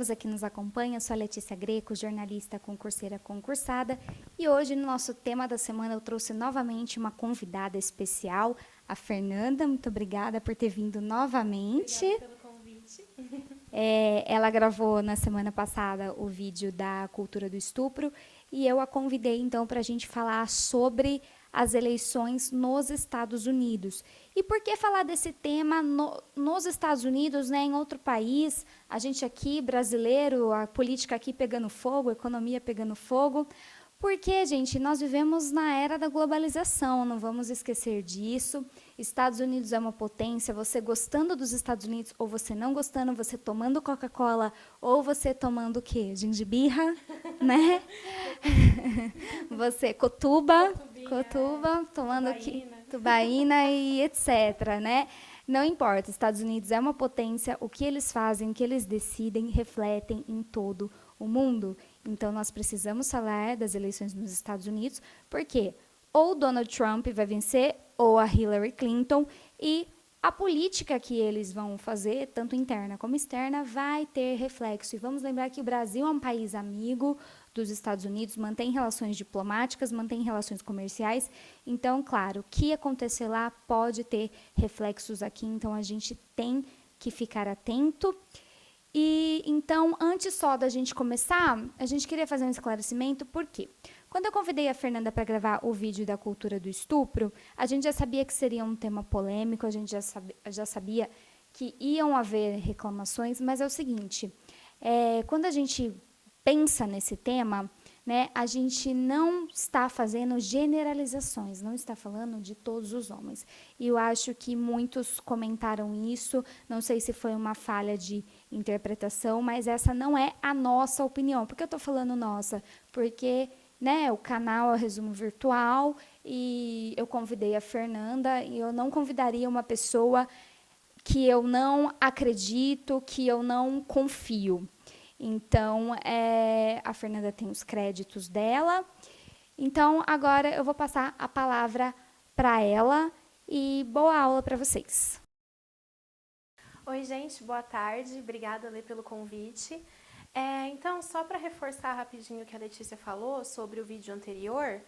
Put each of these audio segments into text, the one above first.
você que nos acompanha, eu sou a Letícia Greco, jornalista concurseira concursada, e hoje no nosso tema da semana eu trouxe novamente uma convidada especial, a Fernanda. Muito obrigada por ter vindo novamente. Obrigada pelo convite. Ela gravou na semana passada o vídeo da cultura do estupro e eu a convidei então para a gente falar sobre as eleições nos Estados Unidos. E por que falar desse tema nos Estados Unidos, né, em outro país? A gente aqui, brasileiro, a política aqui pegando fogo, a economia pegando fogo. Porque, gente, nós vivemos na era da globalização, não vamos esquecer disso. Estados Unidos é uma potência, você gostando dos Estados Unidos ou você não gostando, você tomando Coca-Cola ou você tomando o quê? Gengibirra, né? Você, cotuba, tomando tubaína e etc, né? Não importa, Estados Unidos é uma potência, o que eles fazem, o que eles decidem, refletem em todo o mundo. Então, nós precisamos falar das eleições nos Estados Unidos, porque ou Donald Trump vai vencer, ou a Hillary Clinton, e a política que eles vão fazer, tanto interna como externa, vai ter reflexo. E vamos lembrar que o Brasil é um país amigo dos Estados Unidos, mantém relações diplomáticas, mantém relações comerciais. Então, claro, o que acontecer lá pode ter reflexos aqui, então a gente tem que ficar atento. E então, antes só da gente começar, a gente queria fazer um esclarecimento, por quê? Quando eu convidei a Fernanda para gravar o vídeo da cultura do estupro, a gente já sabia que seria um tema polêmico, a gente já sabia que iam haver reclamações, mas é o seguinte, quando a gente pensa nesse tema, né, a gente não está fazendo generalizações, não está falando de todos os homens. E eu acho que muitos comentaram isso, não sei se foi uma falha de interpretação, mas essa não é a nossa opinião. Por que eu estou falando nossa? Porque, né, o canal é o Resumo Virtual e eu convidei a Fernanda e eu não convidaria uma pessoa que eu não acredito, que eu não confio. Então, a Fernanda tem os créditos dela. Então, agora eu vou passar a palavra para ela e boa aula para vocês. Oi, gente, boa tarde. Obrigada, Lê, pelo convite. Então, só para reforçar rapidinho o que a Letícia falou sobre o vídeo anterior,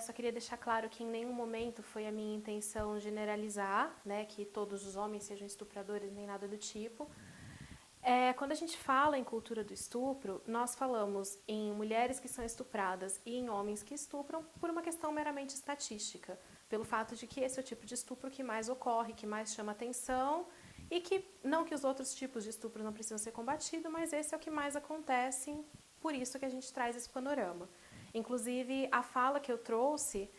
só queria deixar claro que em nenhum momento foi a minha intenção generalizar, né, que todos os homens sejam estupradores, nem nada do tipo. Quando a gente fala em cultura do estupro, nós falamos em mulheres que são estupradas e em homens que estupram por uma questão meramente estatística, pelo fato de que esse é o tipo de estupro que mais ocorre, que mais chama atenção e que, não que os outros tipos de estupro não precisam ser combatidos, mas esse é o que mais acontece, por isso que a gente traz esse panorama. Inclusive, a fala que eu trouxe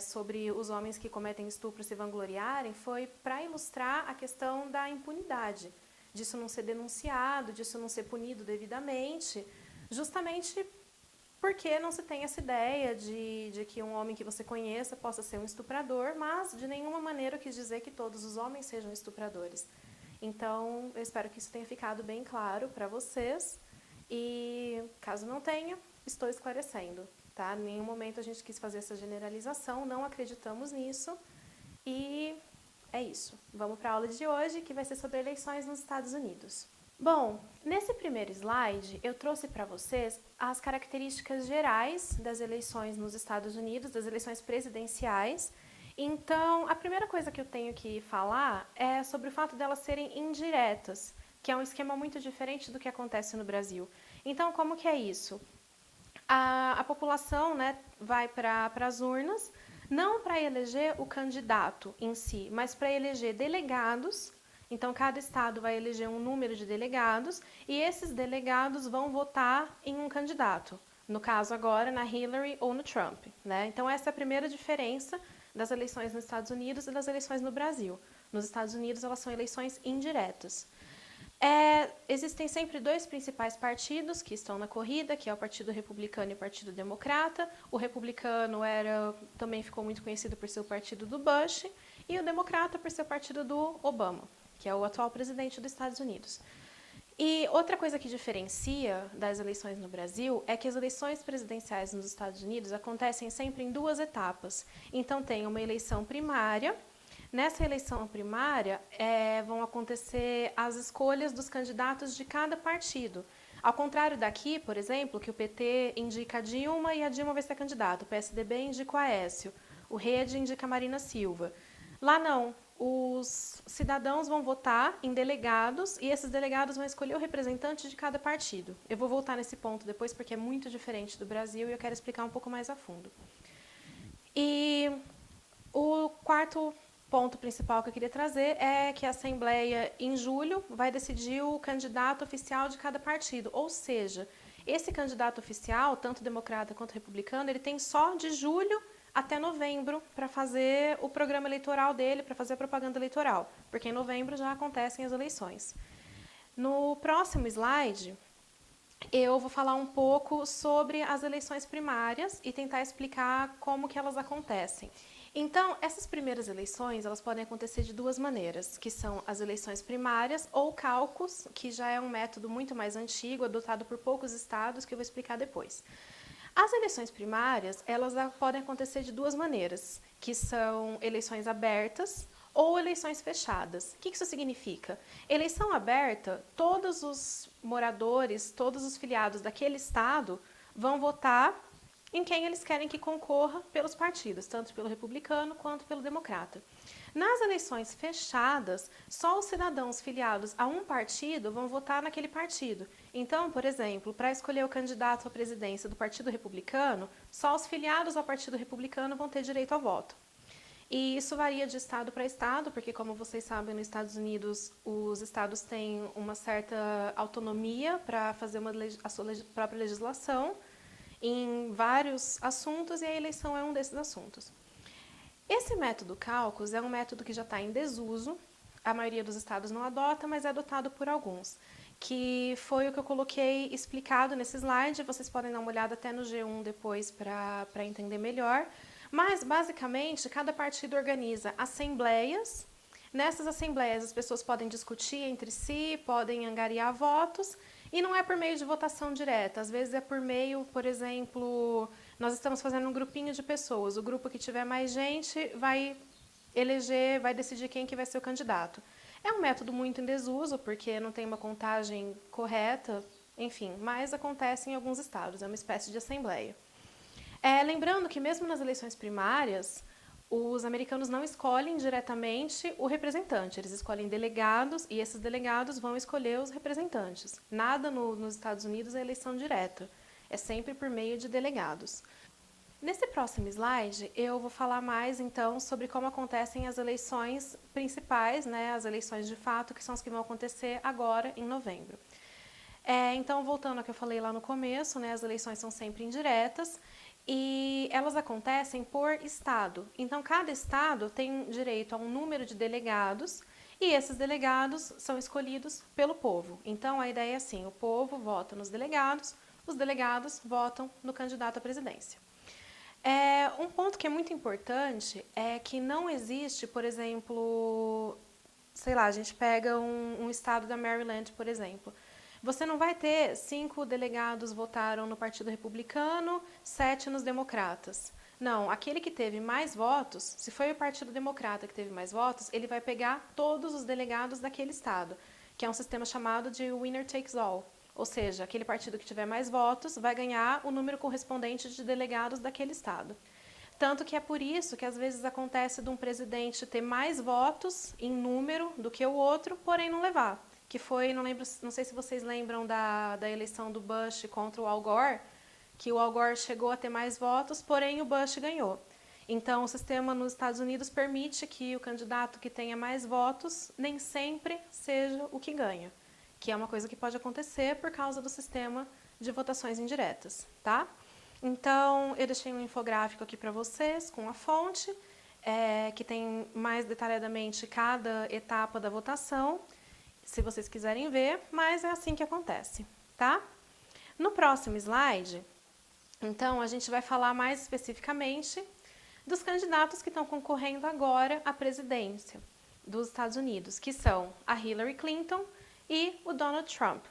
sobre os homens que cometem estupro se vangloriarem foi para ilustrar a questão da impunidade, disso não ser denunciado, disso não ser punido devidamente, justamente porque não se tem essa ideia de que um homem que você conheça possa ser um estuprador, mas de nenhuma maneira eu quis dizer que todos os homens sejam estupradores. Então, eu espero que isso tenha ficado bem claro para vocês e, caso não tenha, estou esclarecendo, tá? Em nenhum momento a gente quis fazer essa generalização, não acreditamos nisso e é isso. Vamos para a aula de hoje, que vai ser sobre eleições nos Estados Unidos. Bom, nesse primeiro slide eu trouxe para vocês as características gerais das eleições nos Estados Unidos, das eleições presidenciais. Então, a primeira coisa que eu tenho que falar é sobre o fato delas serem indiretas, que é um esquema muito diferente do que acontece no Brasil. Então, como que é isso? A população, né, vai para as urnas, não para eleger o candidato em si, mas para eleger delegados. Então, cada estado vai eleger um número de delegados e esses delegados vão votar em um candidato. No caso agora, na Hillary ou no Trump, né? Então, essa é a primeira diferença das eleições nos Estados Unidos e das eleições no Brasil. Nos Estados Unidos, elas são eleições indiretas. Existem sempre dois principais partidos que estão na corrida, que é o Partido Republicano e o Partido Democrata. O Republicano também ficou muito conhecido por ser o partido do Bush, e o Democrata por ser o partido do Obama, que é o atual presidente dos Estados Unidos. E outra coisa que diferencia das eleições no Brasil é que as eleições presidenciais nos Estados Unidos acontecem sempre em duas etapas. Então, tem uma eleição primária, Nessa eleição primária, vão acontecer as escolhas dos candidatos de cada partido. Ao contrário daqui, por exemplo, que o PT indica a Dilma e a Dilma vai ser candidata, o PSDB indica o Aécio, o Rede indica a Marina Silva. Lá não, os cidadãos vão votar em delegados e esses delegados vão escolher o representante de cada partido. Eu vou voltar nesse ponto depois porque é muito diferente do Brasil e eu quero explicar um pouco mais a fundo. E o quarto ponto principal que eu queria trazer é que a Assembleia, em julho, vai decidir o candidato oficial de cada partido. Ou seja, esse candidato oficial, tanto democrata quanto republicano, ele tem só de julho até novembro para fazer o programa eleitoral dele, para fazer a propaganda eleitoral, porque em novembro já acontecem as eleições. No próximo slide, eu vou falar um pouco sobre as eleições primárias e tentar explicar como que elas acontecem. Então, essas primeiras eleições, elas podem acontecer de duas maneiras, que são as eleições primárias ou caucus, que já é um método muito mais antigo, adotado por poucos estados, que eu vou explicar depois. As eleições primárias, elas podem acontecer de duas maneiras, que são eleições abertas ou eleições fechadas. O que isso significa? Eleição aberta, todos os moradores, todos os filiados daquele estado vão votar em quem eles querem que concorra pelos partidos, tanto pelo republicano quanto pelo democrata. Nas eleições fechadas, só os cidadãos filiados a um partido vão votar naquele partido. Então, por exemplo, para escolher o candidato à presidência do Partido Republicano, só os filiados ao Partido Republicano vão ter direito ao voto. E isso varia de estado para estado, porque, como vocês sabem, nos Estados Unidos, os estados têm uma certa autonomia para fazer a sua própria legislação em vários assuntos, e a eleição é um desses assuntos. Esse método caucus é um método que já está em desuso, a maioria dos estados não adota, mas é adotado por alguns, que foi o que eu coloquei explicado nesse slide, vocês podem dar uma olhada até no G1 depois para entender melhor, mas basicamente cada partido organiza assembleias. Nessas assembleias as pessoas podem discutir entre si, podem angariar votos, e não é por meio de votação direta, às vezes é por meio, por exemplo, nós estamos fazendo um grupinho de pessoas, o grupo que tiver mais gente vai eleger, vai decidir quem que vai ser o candidato. É um método muito em desuso, porque não tem uma contagem correta, enfim, mas acontece em alguns estados, é uma espécie de assembleia. Lembrando que mesmo nas eleições primárias, os americanos não escolhem diretamente o representante, eles escolhem delegados e esses delegados vão escolher os representantes. Nada nos Estados Unidos é eleição direta, é sempre por meio de delegados. Nesse próximo slide, eu vou falar mais, então, sobre como acontecem as eleições principais, né, as eleições de fato, que são as que vão acontecer agora, em novembro. Então, voltando ao que eu falei lá no começo, né, as eleições são sempre indiretas e elas acontecem por estado. Então, cada estado tem direito a um número de delegados e esses delegados são escolhidos pelo povo. Então, a ideia é assim, o povo vota nos delegados, os delegados votam no candidato à presidência. Um ponto que é muito importante é que não existe, por exemplo, sei lá, a gente pega um estado da Maryland, por exemplo. Você não vai ter 5 delegados votaram no Partido Republicano, 7 nos Democratas. Não, aquele que teve mais votos, se foi o Partido Democrata que teve mais votos, ele vai pegar todos os delegados daquele estado, que é um sistema chamado de winner takes all. Ou seja, aquele partido que tiver mais votos vai ganhar o número correspondente de delegados daquele estado. Tanto que é por isso que às vezes acontece de um presidente ter mais votos em número do que o outro, porém não levar. Que foi, não sei se vocês lembram da eleição do Bush contra o Al Gore, que o Al Gore chegou a ter mais votos, porém o Bush ganhou. Então, o sistema nos Estados Unidos permite que o candidato que tenha mais votos nem sempre seja o que ganha, que é uma coisa que pode acontecer por causa do sistema de votações indiretas, tá? Então, eu deixei um infográfico aqui para vocês com a fonte, que tem mais detalhadamente cada etapa da votação, se vocês quiserem ver, mas é assim que acontece, tá? No próximo slide, então, a gente vai falar mais especificamente dos candidatos que estão concorrendo agora à presidência dos Estados Unidos, que são a Hillary Clinton e o Donald Trump.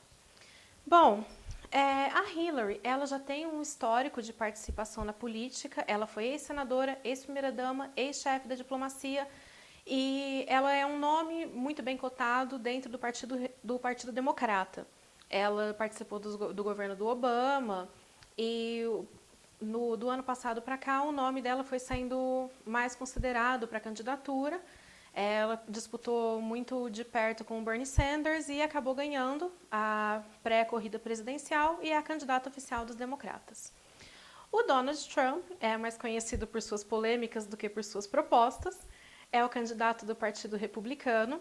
Bom, a Hillary, ela já tem um histórico de participação na política, ela foi ex-senadora, ex-primeira-dama, ex-chefe da diplomacia, E ela é um nome muito bem cotado dentro do Partido Democrata. Ela participou do governo do Obama e do ano passado para cá o nome dela foi sendo mais considerado para a candidatura. Ela disputou muito de perto com o Bernie Sanders e acabou ganhando a pré-corrida presidencial e é a candidata oficial dos democratas. O Donald Trump é mais conhecido por suas polêmicas do que por suas propostas. É o candidato do Partido Republicano.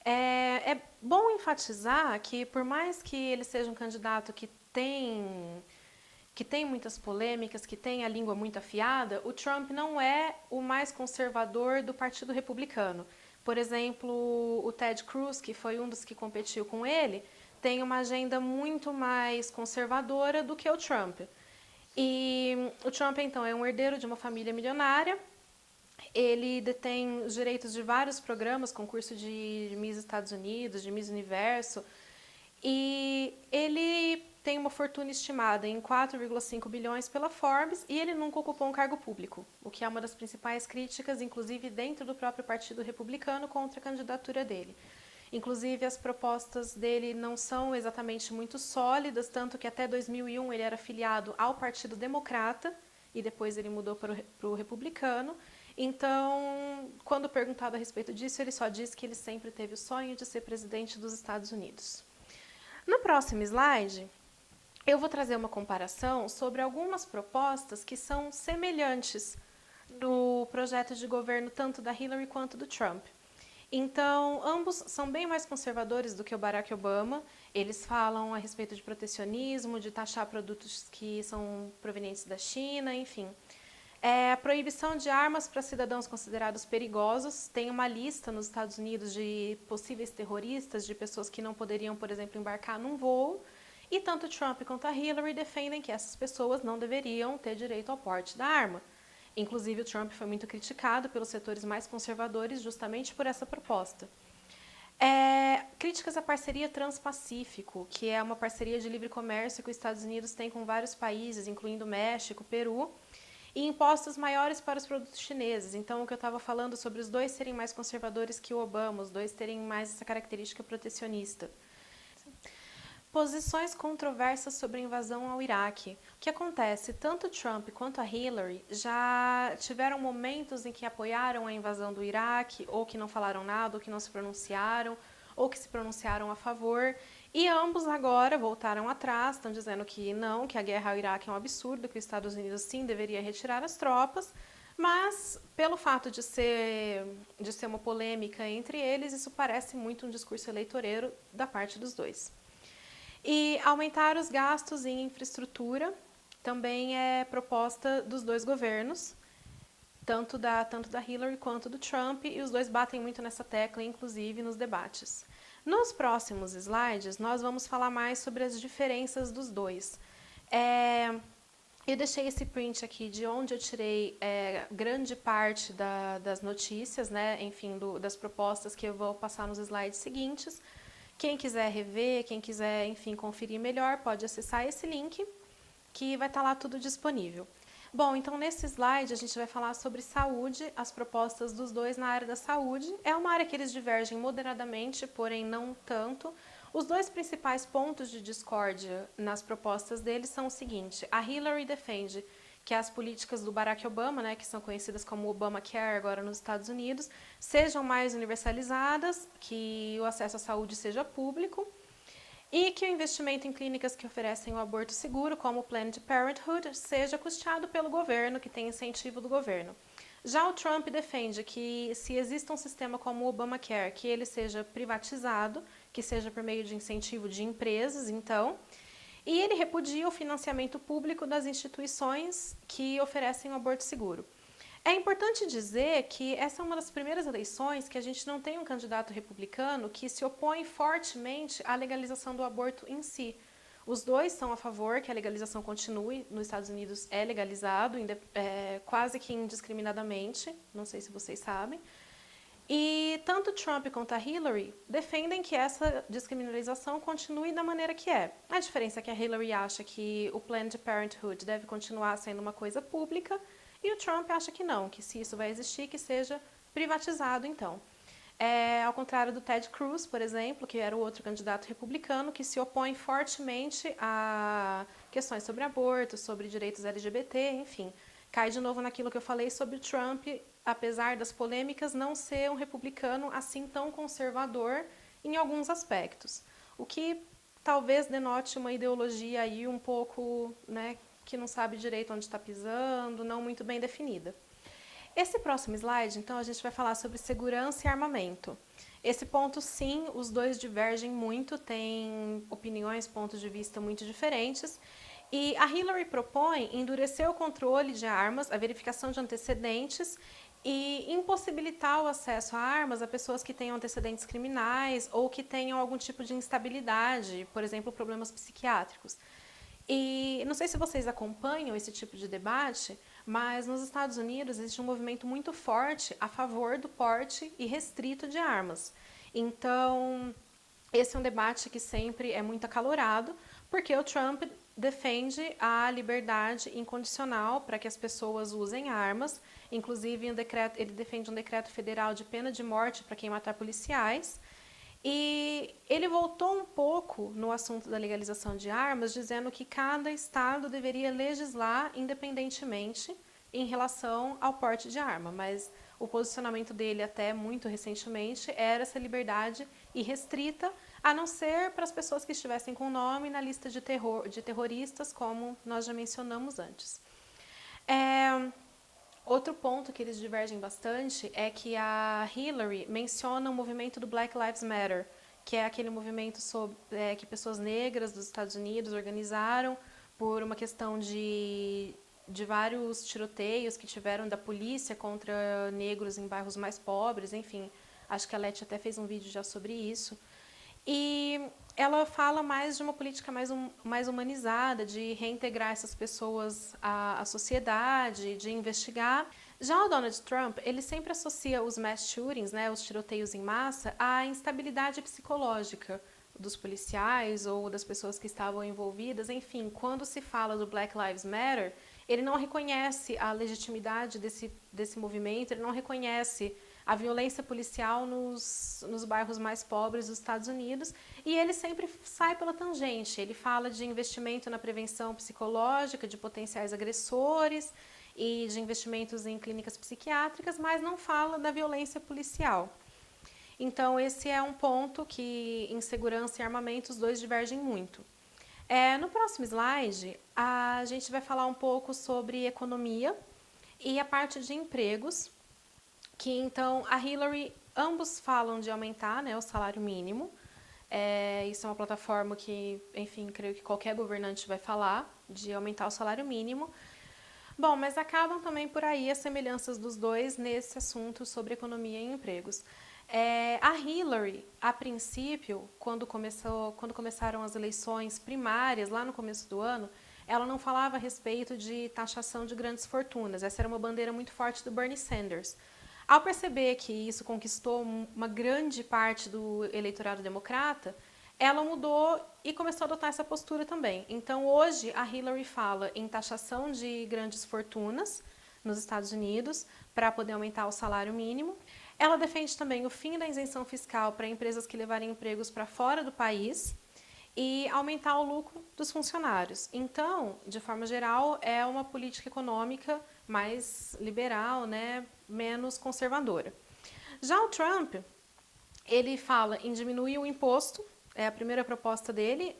É bom enfatizar que, por mais que ele seja um candidato que tem muitas polêmicas, que tem a língua muito afiada, o Trump não é o mais conservador do Partido Republicano. Por exemplo, o Ted Cruz, que foi um dos que competiu com ele, tem uma agenda muito mais conservadora do que o Trump. E o Trump, então, é um herdeiro de uma família milionária. Ele detém os direitos de vários programas, concurso de Miss Estados Unidos, de Miss Universo, e ele tem uma fortuna estimada em 4,5 bilhões pela Forbes e ele nunca ocupou um cargo público, o que é uma das principais críticas, inclusive dentro do próprio Partido Republicano, contra a candidatura dele. Inclusive, as propostas dele não são exatamente muito sólidas, tanto que até 2001 ele era filiado ao Partido Democrata e depois ele mudou para o Republicano. Então, quando perguntado a respeito disso, ele só disse que ele sempre teve o sonho de ser presidente dos Estados Unidos. No próximo slide, eu vou trazer uma comparação sobre algumas propostas que são semelhantes no projeto de governo tanto da Hillary quanto do Trump. Então, ambos são bem mais conservadores do que o Barack Obama. Eles falam a respeito de protecionismo, de taxar produtos que são provenientes da China, enfim. A proibição de armas para cidadãos considerados perigosos. Tem uma lista nos Estados Unidos de possíveis terroristas, de pessoas que não poderiam, por exemplo, embarcar num voo. E tanto Trump quanto a Hillary defendem que essas pessoas não deveriam ter direito ao porte da arma. Inclusive, o Trump foi muito criticado pelos setores mais conservadores justamente por essa proposta. Críticas à parceria Transpacífico, que é uma parceria de livre comércio que os Estados Unidos têm com vários países, incluindo México, Peru, e impostos maiores para os produtos chineses. Então, o que eu estava falando sobre os dois serem mais conservadores que o Obama, os dois terem mais essa característica protecionista. Posições controversas sobre a invasão ao Iraque. O que acontece? Tanto Trump quanto a Hillary já tiveram momentos em que apoiaram a invasão do Iraque, ou que não falaram nada, ou que não se pronunciaram, ou que se pronunciaram a favor. E ambos agora voltaram atrás, estão dizendo que não, que a guerra ao Iraque é um absurdo, que os Estados Unidos sim deveria retirar as tropas, mas pelo fato de ser uma polêmica entre eles, isso parece muito um discurso eleitoreiro da parte dos dois. E aumentar os gastos em infraestrutura também é proposta dos dois governos, tanto da Hillary quanto do Trump, e os dois batem muito nessa tecla, inclusive nos debates. Nos próximos slides, nós vamos falar mais sobre as diferenças dos dois. Eu deixei esse print aqui de onde eu tirei grande parte das notícias, né? Enfim, das propostas que eu vou passar nos slides seguintes. Quem quiser rever, quem quiser, enfim, conferir melhor, pode acessar esse link, que vai estar lá tudo disponível. Bom, então nesse slide a gente vai falar sobre saúde, as propostas dos dois na área da saúde. É uma área que eles divergem moderadamente, porém não tanto. Os dois principais pontos de discórdia nas propostas deles são o seguinte: a Hillary defende que as políticas do Barack Obama, né, que são conhecidas como Obamacare agora nos Estados Unidos, sejam mais universalizadas, que o acesso à saúde seja público e que o investimento em clínicas que oferecem o aborto seguro, como o Planned Parenthood, seja custeado pelo governo, que tem incentivo do governo. Já o Trump defende que, se existe um sistema como o Obamacare, que ele seja privatizado, que seja por meio de incentivo de empresas, então. E ele repudia o financiamento público das instituições que oferecem o aborto seguro. É importante dizer que essa é uma das primeiras eleições que a gente não tem um candidato republicano que se opõe fortemente à legalização do aborto em si. Os dois são a favor que a legalização continue. Nos Estados Unidos é legalizado, quase que indiscriminadamente, não sei se vocês sabem. E tanto Trump quanto a Hillary defendem que essa descriminalização continue da maneira que é. A diferença é que a Hillary acha que o Planned Parenthood deve continuar sendo uma coisa pública e o Trump acha que não, que se isso vai existir, que seja privatizado, então. Ao contrário do Ted Cruz, por exemplo, que era o outro candidato republicano, que se opõe fortemente a questões sobre aborto, sobre direitos LGBT, enfim. Cai de novo naquilo que eu falei sobre o Trump, apesar das polêmicas, não ser um republicano assim tão conservador em alguns aspectos. O que talvez denote uma ideologia aí um pouco, né, que não sabe direito onde está pisando, não muito bem definida. Esse próximo slide, então, a gente vai falar sobre segurança e armamento. Esse ponto, sim, os dois divergem muito, têm opiniões, pontos de vista muito diferentes. E a Hillary propõe endurecer o controle de armas, a verificação de antecedentes e impossibilitar o acesso a armas a pessoas que tenham antecedentes criminais ou que tenham algum tipo de instabilidade, por exemplo, problemas psiquiátricos. E não sei se vocês acompanham esse tipo de debate, mas nos Estados Unidos existe um movimento muito forte a favor do porte irrestrito de armas. Então, esse é um debate que sempre é muito acalorado, porque o Trump defende a liberdade incondicional para que as pessoas usem armas, inclusive ele defende um decreto federal de pena de morte para quem matar policiais. E ele voltou um pouco no assunto da legalização de armas, dizendo que cada estado deveria legislar independentemente em relação ao porte de arma, mas o posicionamento dele até muito recentemente era essa liberdade irrestrita, a não ser para as pessoas que estivessem com o nome na lista de terroristas, como nós já mencionamos antes. Outro ponto que eles divergem bastante é que a Hillary menciona o movimento do Black Lives Matter, que é aquele movimento que pessoas negras dos Estados Unidos organizaram por uma questão de vários tiroteios que tiveram da polícia contra negros em bairros mais pobres, enfim. Acho que a Leti até fez um vídeo já sobre isso. E ela fala mais de uma política mais humanizada, de reintegrar essas pessoas à sociedade, de investigar. Já o Donald Trump, ele sempre associa os mass shootings, né, os tiroteios em massa, à instabilidade psicológica dos policiais ou das pessoas que estavam envolvidas. Enfim, quando se fala do Black Lives Matter, ele não reconhece a legitimidade desse movimento, ele não reconhece a violência policial nos bairros mais pobres dos Estados Unidos, e ele sempre sai pela tangente. Ele fala de investimento na prevenção psicológica de potenciais agressores e de investimentos em clínicas psiquiátricas, mas não fala da violência policial. Então, esse é um ponto que, em segurança e armamento, os dois divergem muito. No próximo slide, a gente vai falar um pouco sobre economia e a parte de empregos, que então a Hillary, ambos falam de aumentar, né, o salário mínimo. Isso é uma plataforma que, enfim, creio que qualquer governante vai falar, de aumentar o salário mínimo. Bom, mas acabam também por aí as semelhanças dos dois nesse assunto sobre economia e empregos. A Hillary, a princípio, quando começaram as eleições primárias, lá no começo do ano, ela não falava a respeito de taxação de grandes fortunas. Essa era uma bandeira muito forte do Bernie Sanders. Ao perceber que isso conquistou uma grande parte do eleitorado democrata, ela mudou e começou a adotar essa postura também. Então, hoje, a Hillary fala em taxação de grandes fortunas nos Estados Unidos para poder aumentar o salário mínimo. Ela defende também o fim da isenção fiscal para empresas que levarem empregos para fora do país e aumentar o lucro dos funcionários. Então, de forma geral, é uma política econômica mais liberal, né, menos conservadora. Já o Trump, ele fala em diminuir o imposto, é a primeira proposta dele,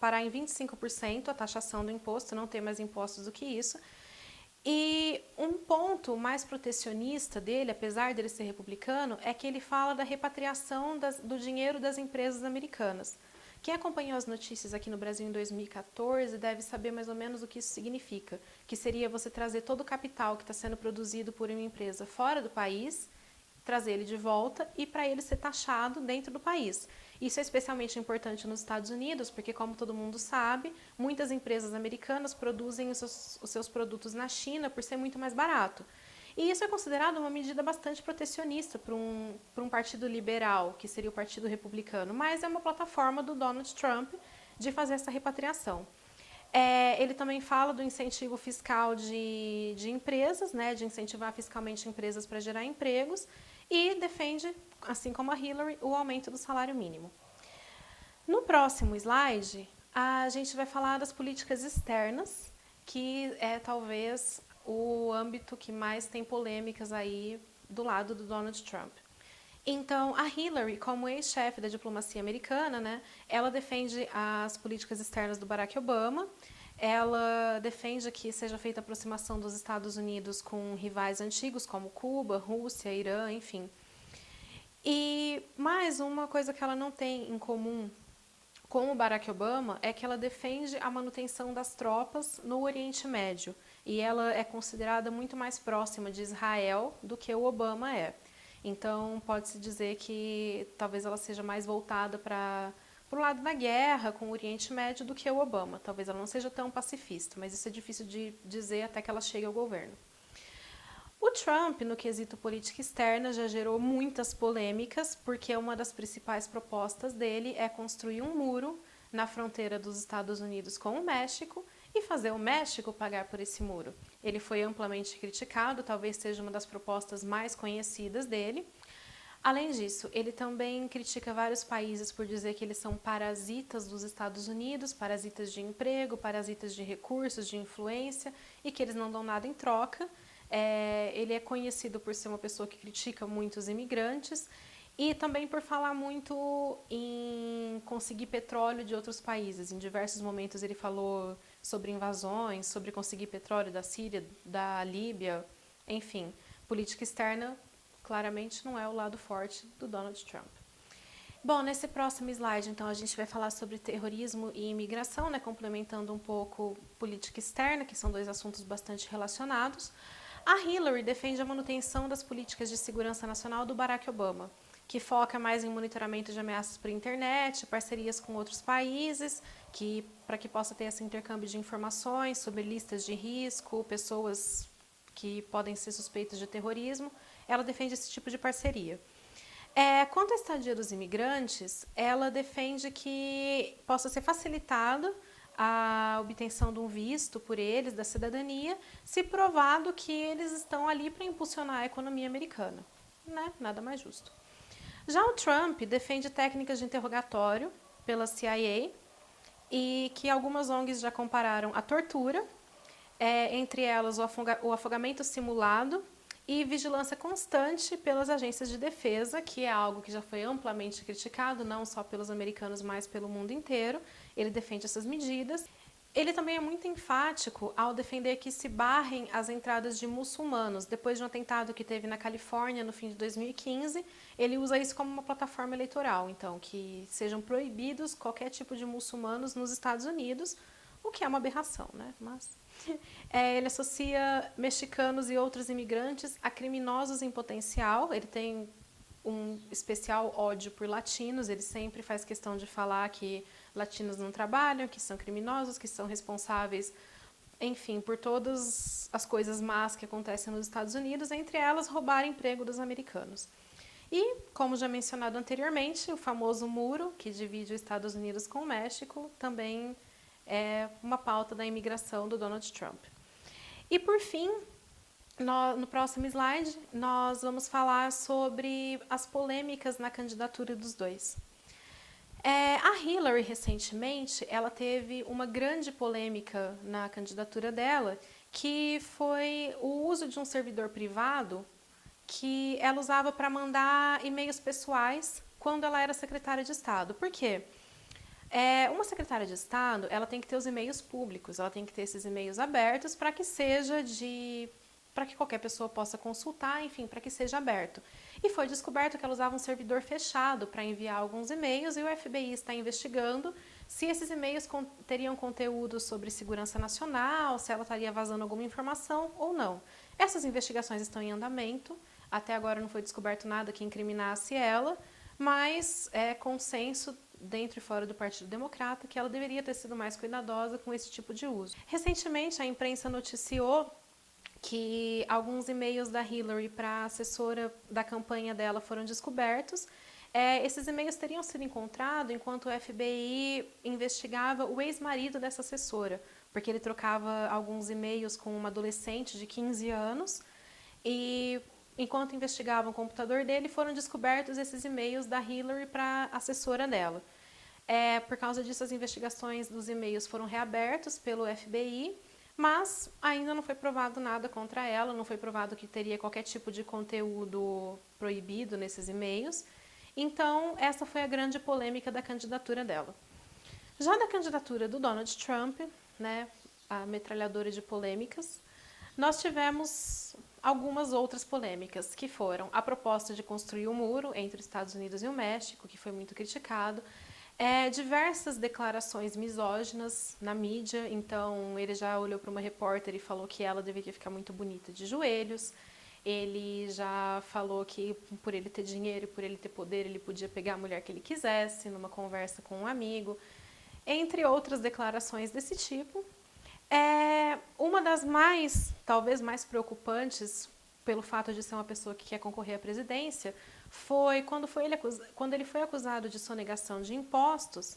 parar em 25% a taxação do imposto, não ter mais impostos do que isso. E um ponto mais protecionista dele, apesar dele ser republicano, é que ele fala da repatriação do dinheiro das empresas americanas. Quem acompanhou as notícias aqui no Brasil em 2014 deve saber mais ou menos o que isso significa, que seria você trazer todo o capital que está sendo produzido por uma empresa fora do país, trazer ele de volta e para ele ser taxado dentro do país. Isso é especialmente importante nos Estados Unidos, porque, como todo mundo sabe, muitas empresas americanas produzem os seus produtos na China por ser muito mais barato. E isso é considerado uma medida bastante protecionista para um partido liberal, que seria o Partido Republicano, mas é uma plataforma do Donald Trump de fazer essa repatriação. Ele também fala do incentivo fiscal de empresas, né, de incentivar fiscalmente empresas para gerar empregos, e defende, assim como a Hillary, o aumento do salário mínimo. No próximo slide, a gente vai falar das políticas externas, que é talvez o âmbito que mais tem polêmicas aí do lado do Donald Trump. Então, a Hillary, como ex-chefe da diplomacia americana, né, ela defende as políticas externas do Barack Obama, ela defende que seja feita a aproximação dos Estados Unidos com rivais antigos como Cuba, Rússia, Irã, enfim. E mais uma coisa que ela não tem em comum com o Barack Obama é que ela defende a manutenção das tropas no Oriente Médio e ela é considerada muito mais próxima de Israel do que o Obama é. Então, pode-se dizer que talvez ela seja mais voltada para o lado da guerra com o Oriente Médio do que o Obama. Talvez ela não seja tão pacifista, mas isso é difícil de dizer até que ela chegue ao governo. O Trump, no quesito política externa, já gerou muitas polêmicas, porque uma das principais propostas dele é construir um muro na fronteira dos Estados Unidos com o México e fazer o México pagar por esse muro. Ele foi amplamente criticado, talvez seja uma das propostas mais conhecidas dele. Além disso, ele também critica vários países por dizer que eles são parasitas dos Estados Unidos, parasitas de emprego, parasitas de recursos, de influência, e que eles não dão nada em troca. Ele é conhecido por ser uma pessoa que critica muito os imigrantes e também por falar muito em conseguir petróleo de outros países. Em diversos momentos ele falou sobre invasões, sobre conseguir petróleo da Síria, da Líbia, enfim. Política externa claramente não é o lado forte do Donald Trump. Bom, nesse próximo slide, então, a gente vai falar sobre terrorismo e imigração, né, complementando um pouco política externa, que são dois assuntos bastante relacionados. A Hillary defende a manutenção das políticas de segurança nacional do Barack Obama, que foca mais em monitoramento de ameaças por internet, parcerias com outros países, para que possa ter esse intercâmbio de informações sobre listas de risco, pessoas que podem ser suspeitas de terrorismo. Ela defende esse tipo de parceria. Quanto à estadia dos imigrantes, ela defende que possa ser facilitado a obtenção de um visto por eles, da cidadania, se provado que eles estão ali para impulsionar a economia americana. Né? Nada mais justo. Já o Trump defende técnicas de interrogatório pela CIA e que algumas ONGs já compararam a tortura, entre elas o afogamento simulado e vigilância constante pelas agências de defesa, que é algo que já foi amplamente criticado, não só pelos americanos, mas pelo mundo inteiro. Ele defende essas medidas. Ele também é muito enfático ao defender que se barrem as entradas de muçulmanos. Depois de um atentado que teve na Califórnia no fim de 2015, ele usa isso como uma plataforma eleitoral, então, que sejam proibidos qualquer tipo de muçulmanos nos Estados Unidos, o que é uma aberração, né? Mas ele associa mexicanos e outros imigrantes a criminosos em potencial. Ele tem um especial ódio por latinos, ele sempre faz questão de falar que latinos não trabalham, que são criminosos, que são responsáveis, enfim, por todas as coisas más que acontecem nos Estados Unidos, entre elas roubar emprego dos americanos. E, como já mencionado anteriormente, o famoso muro que divide os Estados Unidos com o México também é uma pauta da imigração do Donald Trump. E, por fim, no próximo slide, nós vamos falar sobre as polêmicas na candidatura dos dois. A Hillary, recentemente, ela teve uma grande polêmica na candidatura dela, que foi o uso de um servidor privado que ela usava para mandar e-mails pessoais quando ela era secretária de Estado. Por quê? Uma secretária de Estado, ela tem que ter os e-mails públicos, ela tem que ter esses e-mails abertos para que para que qualquer pessoa possa consultar, enfim, para que seja aberto. E foi descoberto que ela usava um servidor fechado para enviar alguns e-mails e o FBI está investigando se esses e-mails teriam conteúdo sobre segurança nacional, se ela estaria vazando alguma informação ou não. Essas investigações estão em andamento, até agora não foi descoberto nada que incriminasse ela, mas é consenso dentro e fora do Partido Democrata que ela deveria ter sido mais cuidadosa com esse tipo de uso. Recentemente, a imprensa noticiou que alguns e-mails da Hillary para a assessora da campanha dela foram descobertos. Esses e-mails teriam sido encontrados enquanto o FBI investigava o ex-marido dessa assessora, porque ele trocava alguns e-mails com uma adolescente de 15 anos e enquanto investigavam o computador dele, foram descobertos esses e-mails da Hillary para a assessora dela. Por causa disso, as investigações dos e-mails foram reabertos pelo FBI, mas ainda não foi provado nada contra ela, não foi provado que teria qualquer tipo de conteúdo proibido nesses e-mails. Então, essa foi a grande polêmica da candidatura dela. Já da candidatura do Donald Trump, né, a metralhadora de polêmicas, nós tivemos algumas outras polêmicas, que foram a proposta de construir um muro entre os Estados Unidos e o México, que foi muito criticado, diversas declarações misóginas na mídia. Então ele já olhou para uma repórter e falou que ela deveria ficar muito bonita de joelhos. Ele já falou que por ele ter dinheiro e por ele ter poder, ele podia pegar a mulher que ele quisesse numa conversa com um amigo, entre outras declarações desse tipo. Uma das talvez mais preocupantes, pelo fato de ser uma pessoa que quer concorrer à presidência, foi quando ele foi acusado de sonegação de impostos.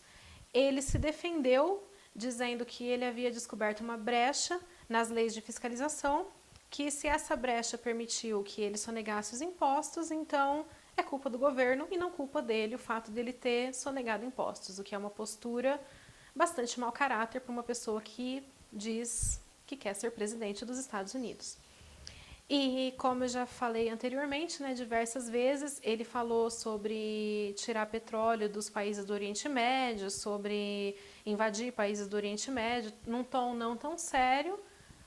Ele se defendeu dizendo que ele havia descoberto uma brecha nas leis de fiscalização, que se essa brecha permitiu que ele sonegasse os impostos, então é culpa do governo e não culpa dele o fato dele ter sonegado impostos, o que é uma postura bastante mau caráter para uma pessoa que diz que quer ser presidente dos Estados Unidos. E como eu já falei anteriormente, né, diversas vezes, ele falou sobre tirar petróleo dos países do Oriente Médio, sobre invadir países do Oriente Médio, num tom não tão sério,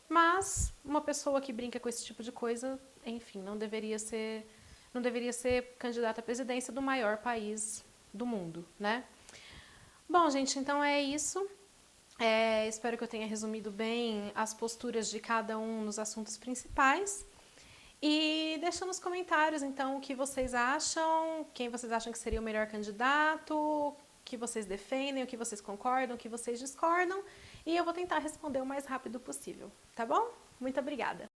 mas uma pessoa que brinca com esse tipo de coisa, enfim, não deveria ser candidata à presidência do maior país do mundo, né? Bom, gente, então é isso. Espero que eu tenha resumido bem as posturas de cada um nos assuntos principais. E deixa nos comentários, então, o que vocês acham, quem vocês acham que seria o melhor candidato, o que vocês defendem, o que vocês concordam, o que vocês discordam. E eu vou tentar responder o mais rápido possível, tá bom? Muito obrigada!